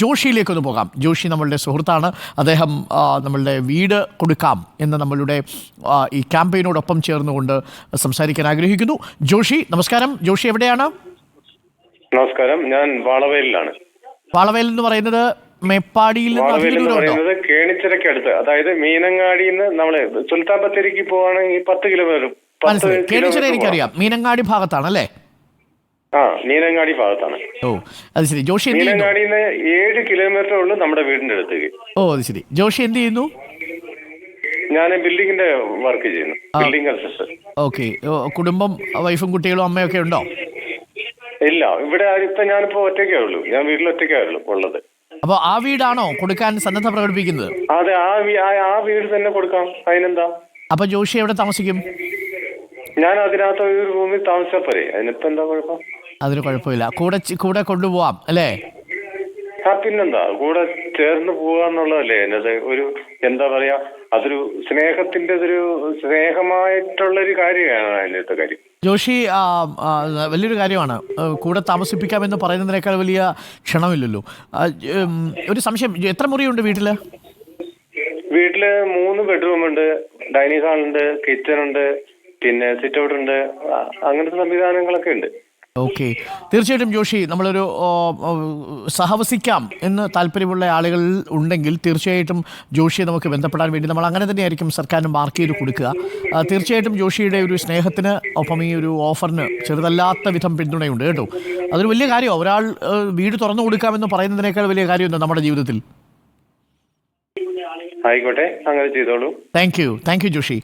ജോഷിയിലേക്കൊന്ന് പോകാം. ജോഷി നമ്മളുടെ സുഹൃത്താണ്. അദ്ദേഹം നമ്മളുടെ വീട് കൊടുക്കാം എന്ന നമ്മളുടെ ഈ ക്യാമ്പയിനോടൊപ്പം ചേർന്നുകൊണ്ട് സംസാരിക്കാൻ ആഗ്രഹിക്കുന്നു. ജോഷി, നമസ്കാരം. ജോഷി എവിടെയാണ്? നമസ്കാരം, ഞാൻ വാളവയലിലാണ്. വാളവയൽ എന്ന് പറയുന്നത് മേപ്പാടിയിൽ നിന്ന് കേണിച്ചിറയ്ക്ക് അടുത്ത്, അതായത് മീനങ്ങാടിയിൽ നിന്ന് നമ്മള് സുൽത്താൻ ബത്തേരിക്ക് പോവാണെങ്കിൽ 10 കിലോമീറ്റർ. കേണിച്ചിറ എനിക്കറിയാം, മീനങ്ങാടി ഭാഗത്താണല്ലേ? ആ, മീനങ്ങാടി ഭാഗത്താണ്. ഓ, അത് ശരി. ജോഷി മീനങ്ങാടിയിൽ നിന്ന് 7 കിലോമീറ്റർ ഉള്ളു നമ്മുടെ വീടിന്റെ അടുത്തേക്ക്. ഓ, അത് ശരി. ജോഷി എന്ത് ചെയ്യുന്നു? ഞാൻ ബിൽഡിങ്ങിന്റെ വർക്ക് ചെയ്യുന്നു, ബിൽഡിംഗ് അസിസ്റ്റന്റ്. ഓക്കെ. കുടുംബം, വൈഫും കുട്ടികളും അമ്മയൊക്കെ ഉണ്ടോ? ഇല്ല, ഇവിടെ ഞാനിപ്പോ ഒറ്റയ്ക്കേ ഉള്ളൂ. ഞാൻ വീട്ടിൽ ഒറ്റയ്ക്കേ ഉള്ളൂ ഉള്ളത്. അപ്പൊ ആ വീടാണോ കൊടുക്കാൻ സന്നദ്ധ പ്രകടിപ്പിക്കുന്നത്? അതെ, ആ വീട് തന്നെ കൊടുക്കാം, അതിനെന്താ. അപ്പൊ ജോഷി എവിടെ താമസിക്കും? ഞാൻ അതിനകത്ത് ഒരു റൂമിൽ താമസിച്ചാൽ പോരെ, അതിനിപ്പോ എന്താ കുഴപ്പം? അതിന് കുഴപ്പമില്ല. കൂടെ കൊണ്ടുപോവാം അല്ലേ? ആ, പിന്നെന്താ, കൂടെ ചേർന്ന് പോവാന്നുള്ളതല്ലേ എന്നത്. ഒരു എന്താ പറയാ, അതൊരു സ്നേഹമായിട്ടുള്ളൊരു കാര്യമാണ് അതിനകത്തെ കാര്യം. ജോഷി, വലിയൊരു കാര്യമാണ്. കൂടെ താമസിപ്പിക്കാമെന്ന് പറയുന്നതിനേക്കാൾ വലിയ ക്ഷണമില്ലല്ലോ. ഒരു സംശയം, എത്ര മുറിയുണ്ട് വീട്ടില്? വീട്ടില് 3 ബെഡ്റൂമുണ്ട്, ഡൈനിങ് ഹാളുണ്ട്, കിച്ചൺ ഉണ്ട്, പിന്നെ സിറ്റ് ഔട്ട് ഉണ്ട്, അങ്ങനത്തെ സംവിധാനങ്ങളൊക്കെ ഉണ്ട്. ഓക്കെ. തീർച്ചയായിട്ടും ജോഷി, നമ്മളൊരു സഹവസിക്കാം എന്ന് താല്പര്യമുള്ള ആളുകൾ ഉണ്ടെങ്കിൽ തീർച്ചയായിട്ടും ജോഷിയെ നമുക്ക് ബന്ധപ്പെടാൻ വേണ്ടി നമ്മൾ അങ്ങനെ തന്നെയായിരിക്കും സർക്കാരിന് മാർക്ക് ചെയ്ത് കൊടുക്കുക. തീർച്ചയായിട്ടും ജോഷിയുടെ ഒരു സ്നേഹത്തിന് ഒപ്പം ഈ ഒരു ഓഫറിന് ചെറുതല്ലാത്ത വിധം പിന്തുണയുണ്ട് കേട്ടോ. അതൊരു വലിയ കാര്യമാണ്. ഒരാൾ വീട് തുറന്നു കൊടുക്കാമെന്ന് പറയുന്നതിനേക്കാൾ വലിയ കാര്യമുണ്ട് നമ്മുടെ ജീവിതത്തിൽ. ആയിക്കോട്ടെ, അങ്ങനെ ചെയ്തോളൂ. Thank you Joshi.